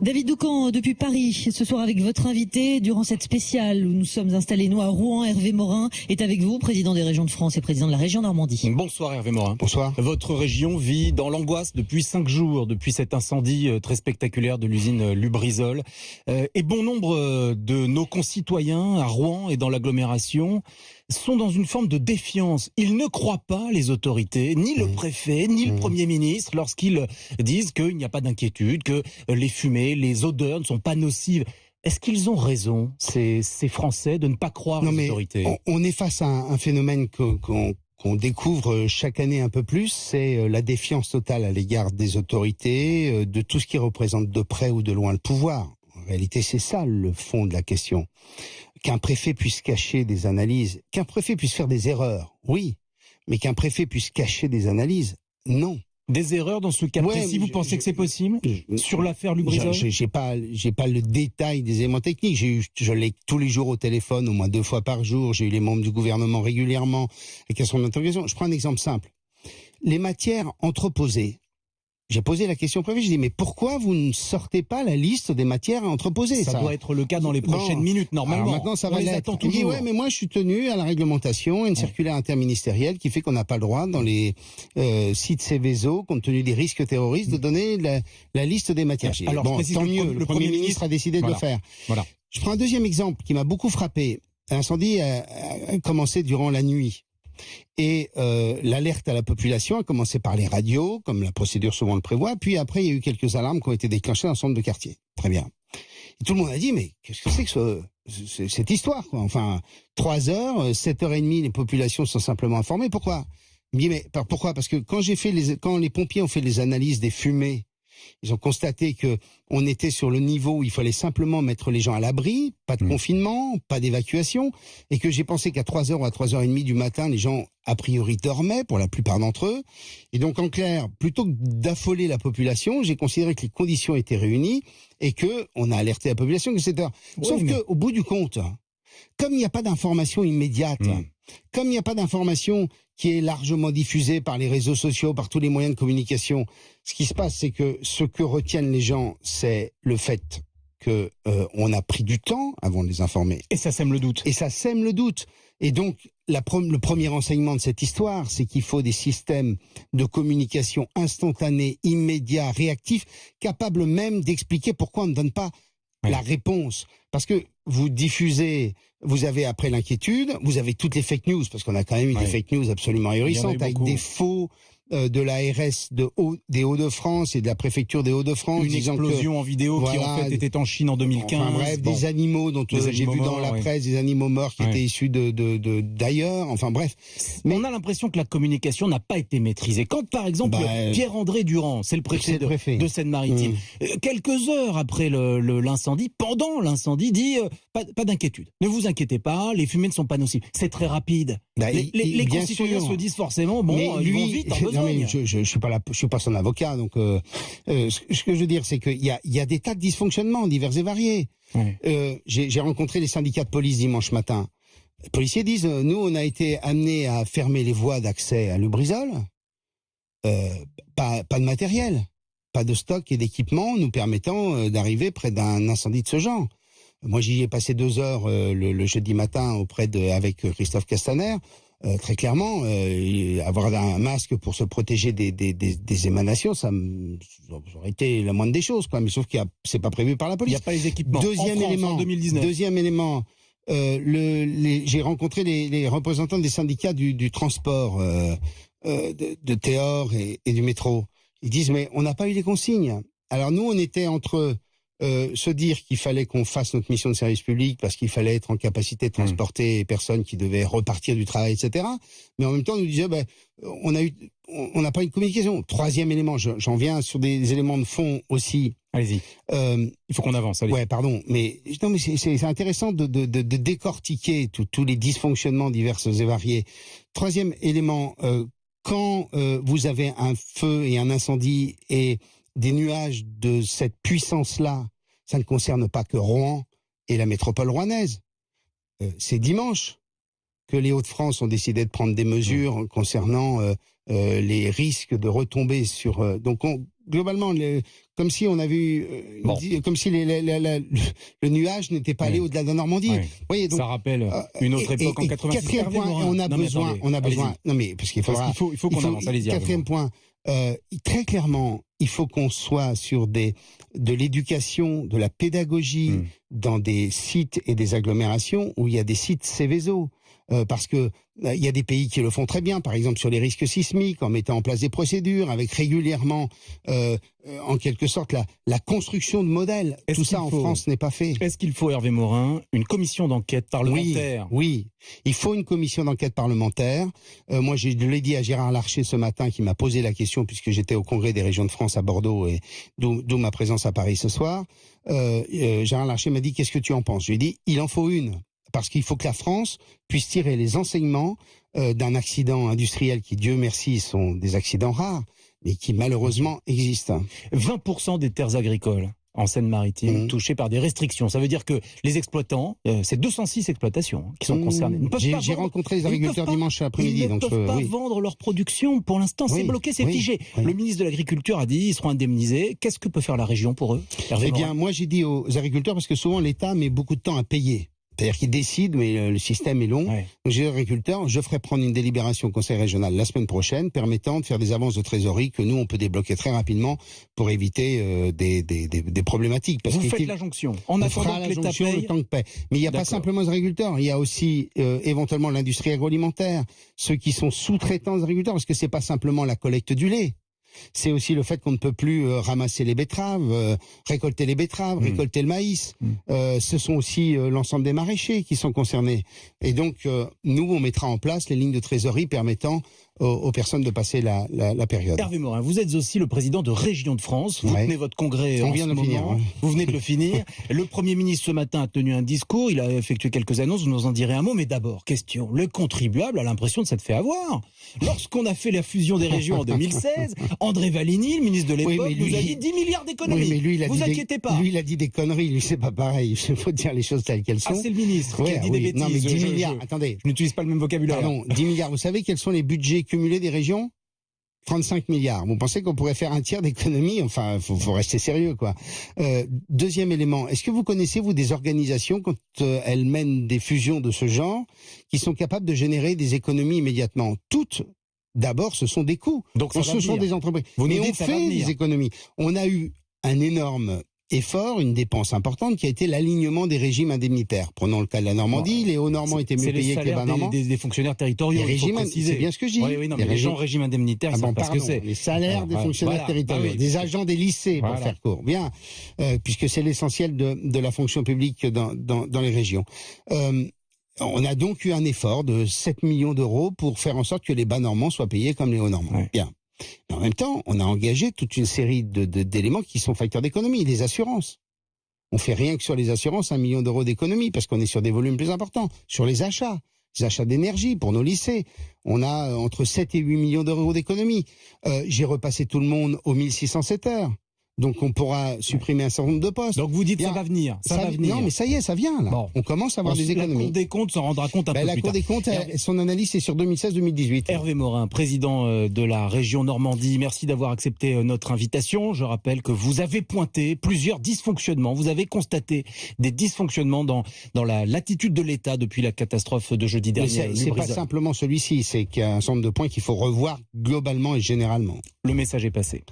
David Doucan depuis Paris, ce soir avec votre invité durant cette spéciale où nous sommes installés nous à Rouen. Hervé Morin est avec vous, président des régions de France et président de la région Normandie. Bonsoir Hervé Morin. Bonsoir. Votre région vit dans l'angoisse depuis 5 jours, depuis cet incendie très spectaculaire de l'usine Lubrizol. Et bon nombre de nos concitoyens à Rouen et dans l'agglomération sont dans une forme de défiance. Ils ne croient pas les autorités, ni le préfet, ni le Premier ministre, lorsqu'ils disent qu'il n'y a pas d'inquiétude, que les fumées, les odeurs ne sont pas nocives. Est-ce qu'ils ont raison, ces Français, de ne pas croire les autorités ? On est face à un phénomène qu'on découvre chaque année un peu plus, c'est la défiance totale à l'égard des autorités, de tout ce qui représente de près ou de loin le pouvoir. En réalité, c'est ça le fond de la question. Qu'un préfet puisse cacher des analyses, qu'un préfet puisse faire des erreurs, oui, mais qu'un préfet puisse cacher des analyses, non. Des erreurs dans ce cas précis, vous pensez que c'est possible sur l'affaire Lubrizol ? J'ai pas le détail des éléments techniques. Je l'ai tous les jours au téléphone, au moins 2 fois par jour. J'ai eu les membres du gouvernement régulièrement avec son interrogation. Je prends un exemple simple. Les matières entreposées. J'ai posé la question au préfet, j'ai dit, mais pourquoi vous ne sortez pas la liste des matières à entreposer ? Ça doit être le cas dans les prochaines minutes, normalement. Alors maintenant, ça va l'être. Il dit, ouais, mais moi, je suis tenu à la réglementation, une circulaire interministérielle qui fait qu'on n'a pas le droit, dans les sites Céveso, compte tenu des risques terroristes, de donner la liste des matières. Alors, bon, tant mieux, le Premier ministre a décidé de le faire. Voilà. Je prends un deuxième exemple qui m'a beaucoup frappé. L'incendie a commencé durant la nuit. Et l'alerte à la population a commencé par les radios, comme la procédure souvent le prévoit, puis après il y a eu quelques alarmes qui ont été déclenchées dans l'ensemble de quartiers. Très bien. Et tout le monde a dit, mais qu'est-ce que c'est que cette histoire, quoi ? Enfin, 3 heures, 7h30, les populations sont simplement informées. Pourquoi ? Il me dit, mais pourquoi ? Parce que quand les pompiers ont fait les analyses des fumées, ils ont constaté que on était sur le niveau où il fallait simplement mettre les gens à l'abri, pas de confinement, pas d'évacuation, et que j'ai pensé qu'à 3h ou à 3h30 du matin, les gens, a priori, dormaient, pour la plupart d'entre eux. Et donc, en clair, plutôt que d'affoler la population, j'ai considéré que les conditions étaient réunies et que on a alerté la population que c'était... Sauf que, au bout du compte, comme il n'y a pas d'information immédiate, comme il n'y a pas d'information qui est largement diffusée par les réseaux sociaux, par tous les moyens de communication, ce qui se passe, c'est que ce que retiennent les gens, c'est le fait que on a pris du temps avant de les informer. Et ça sème le doute. Et donc, le premier enseignement de cette histoire, c'est qu'il faut des systèmes de communication instantanés, immédiats, réactifs, capables même d'expliquer pourquoi on ne donne pas la réponse. Parce que vous diffusez, vous avez après l'inquiétude, vous avez toutes les fake news, parce qu'on a quand même eu des fake news absolument ahurissantes, avec des faux de l'ARS des Hauts-de-France et de la préfecture des Hauts-de-France. Une explosion en vidéo qui en fait était en Chine en 2015. Enfin bref, des animaux dont j'ai vu dans la presse, des animaux morts qui étaient issus d'ailleurs, enfin bref. Mais on a l'impression que la communication n'a pas été maîtrisée. Quand par exemple Pierre-André Durand, c'est le préfet de Seine-Maritime, quelques heures après l'incendie, pendant l'incendie, dit pas d'inquiétude. Ne vous inquiétez pas, les fumées ne sont pas nocives. C'est très rapide. Les concitoyens se disent forcément, ils vont vite en besogne. Je suis pas son avocat, donc ce que je veux dire, c'est qu'il y a des tas de dysfonctionnements divers et variés. J'ai rencontré les syndicats de police dimanche matin. Les policiers disent, nous, on a été amenés à fermer les voies d'accès à Lubrizol, pas de matériel, pas de stock et d'équipement nous permettant d'arriver près d'un incendie de ce genre. Moi, j'y ai passé 2 heures le jeudi matin avec Christophe Castaner. Très clairement, avoir un masque pour se protéger des émanations, ça aurait été la moindre des choses, quoi. Mais sauf que c'est pas prévu par la police. Il n'y a pas les équipements. En 2019. Deuxième élément, j'ai rencontré les représentants des syndicats du transport de Théor et du métro. Ils disent, mais on n'a pas eu les consignes. Alors nous, on était entre se dire qu'il fallait qu'on fasse notre mission de service public parce qu'il fallait être en capacité de transporter les personnes qui devaient repartir du travail, etc. Mais en même temps, on nous disait, on n'a pas eu de communication. Troisième élément, j'en viens sur des éléments de fond aussi. Allez-y. Il faut qu'on avance. Allez. Ouais, pardon. Mais c'est intéressant de décortiquer tous les dysfonctionnements divers et variés. Troisième élément, quand vous avez un feu et un incendie et des nuages de cette puissance-là, ça ne concerne pas que Rouen et la métropole rouennaise. C'est dimanche que les Hauts-de-France ont décidé de prendre des mesures concernant les risques de retomber sur... Donc globalement, comme si on avait eu, comme si le nuage n'était pas allé au-delà de la Normandie. Oui. Vous voyez, donc, ça rappelle une autre époque en 86. Quatrième point, on a besoin. Non mais parce qu'il faudra. Il faut qu'on avance. Allez-y. Quatrième point. Très clairement, il faut qu'on soit sur de l'éducation, de la pédagogie dans des sites et des agglomérations où il y a des sites Céveso. Parce que il y a des pays qui le font très bien, par exemple sur les risques sismiques, en mettant en place des procédures, avec régulièrement, en quelque sorte, la construction de modèles. Tout ça en France n'est pas fait. Est-ce qu'il faut, Hervé Morin, une commission d'enquête parlementaire ? Oui, il faut une commission d'enquête parlementaire. Moi, je l'ai dit à Gérard Larcher ce matin, qui m'a posé la question, puisque j'étais au Congrès des régions de France à Bordeaux, et d'où ma présence à Paris ce soir. Gérard Larcher m'a dit, qu'est-ce que tu en penses ? Je lui ai dit, il en faut une. Parce qu'il faut que la France puisse tirer les enseignements d'un accident industriel qui, Dieu merci, sont des accidents rares, mais qui malheureusement existent. 20% des terres agricoles en Seine-Maritime touchées par des restrictions. Ça veut dire que les exploitants, c'est 206 exploitations qui sont concernées. J'ai rencontré les agriculteurs dimanche après-midi. Ils ne peuvent pas vendre leur production. Pour l'instant, c'est bloqué, c'est figé. Le ministre de l'Agriculture a dit ils seront indemnisés. Qu'est-ce que peut faire la région pour eux, Hervé Morin ? Moi j'ai dit aux agriculteurs, parce que souvent l'État met beaucoup de temps à payer. C'est-à-dire qu'ils décident, mais le système est long. Donc, j'ai des agriculteurs, je ferai prendre une délibération au Conseil régional la semaine prochaine, permettant de faire des avances de trésorerie que nous, on peut débloquer très rapidement pour éviter des problématiques. Parce vous faites la jonction. En attendant que l'État paye. Le temps que paye. Mais il n'y a pas simplement les agriculteurs. Il y a aussi éventuellement l'industrie agroalimentaire, ceux qui sont sous-traitants des agriculteurs, parce que c'est pas simplement la collecte du lait. C'est aussi le fait qu'on ne peut plus ramasser les betteraves, récolter les betteraves, récolter le maïs. Ce sont aussi l'ensemble des maraîchers qui sont concernés. Et donc, nous, on mettra en place les lignes de trésorerie permettant aux personnes de passer la période. Hervé Morin, vous êtes aussi le président de Régions de France. Vous tenez votre congrès en ce moment. Vous venez de le finir. Le Premier ministre, ce matin, a tenu un discours. Il a effectué quelques annonces. Vous nous en direz un mot. Mais d'abord, question. Le contribuable a l'impression de s'être fait avoir. Lorsqu'on a fait la fusion des régions en 2016, André Valigny, le ministre de l'époque, nous a dit 10 milliards d'économies. Oui, mais lui, vous inquiétez pas. Lui, il a dit des conneries. Lui, c'est pas pareil. Il faut dire les choses telles qu'elles sont. Ah, c'est le ministre qui a dit des bêtises. Non, mais 10 milliards, attendez. Je n'utilise pas le même vocabulaire. Pardon, 10 milliards. Vous savez quels sont les budgets cumulés des régions ? 35 milliards. Vous pensez qu'on pourrait faire un tiers d'économie ? Enfin, faut rester sérieux, quoi. Deuxième élément, est-ce que vous connaissez, vous, des organisations, quand elles mènent des fusions de ce genre, qui sont capables de générer des économies immédiatement ? Toutes, d'abord, ce sont des coûts. Donc ce sont des entreprises. Mais on fait des économies. On a eu un énorme effort, une dépense importante qui a été l'alignement des régimes indemnitaires. Prenons le cas de la Normandie, les Hauts-Normands étaient mieux payés que les Bas-Normands. Des fonctionnaires territoriaux, c'est bien ce que je dis. Oui, non, mais les gens en régime indemnitaire, ils savent pas ce que c'est. Les salaires des fonctionnaires territoriaux, des agents des lycées, pour faire court. Bien, puisque c'est l'essentiel de la fonction publique dans les régions. On a donc eu un effort de 7 millions d'euros pour faire en sorte que les Bas-Normands soient payés comme les Hauts-Normands. Bien. Mais en même temps, on a engagé toute une série d'éléments qui sont facteurs d'économie, les assurances. On fait rien que sur les assurances 1 million d'euros d'économie parce qu'on est sur des volumes plus importants. Sur les achats d'énergie pour nos lycées, on a entre 7 et 8 millions d'euros d'économie. J'ai repassé tout le monde aux 1607 heures. Donc on pourra supprimer un certain nombre de postes. Donc vous dites ça va venir. Ça va venir. Non, mais ça y est, ça vient là. Bon. On commence à avoir des économies. La Cour des comptes s'en rendra compte un peu plus tard. La Cour des comptes, son analyse c'est sur 2016-2018. Hervé Morin, président de la région Normandie, merci d'avoir accepté notre invitation. Je rappelle que vous avez pointé plusieurs dysfonctionnements. Vous avez constaté des dysfonctionnements dans l'attitude de l'État depuis la catastrophe de jeudi dernier. C'est pas simplement celui-ci, c'est qu'il y a un certain nombre de points qu'il faut revoir globalement et généralement. Le message est passé.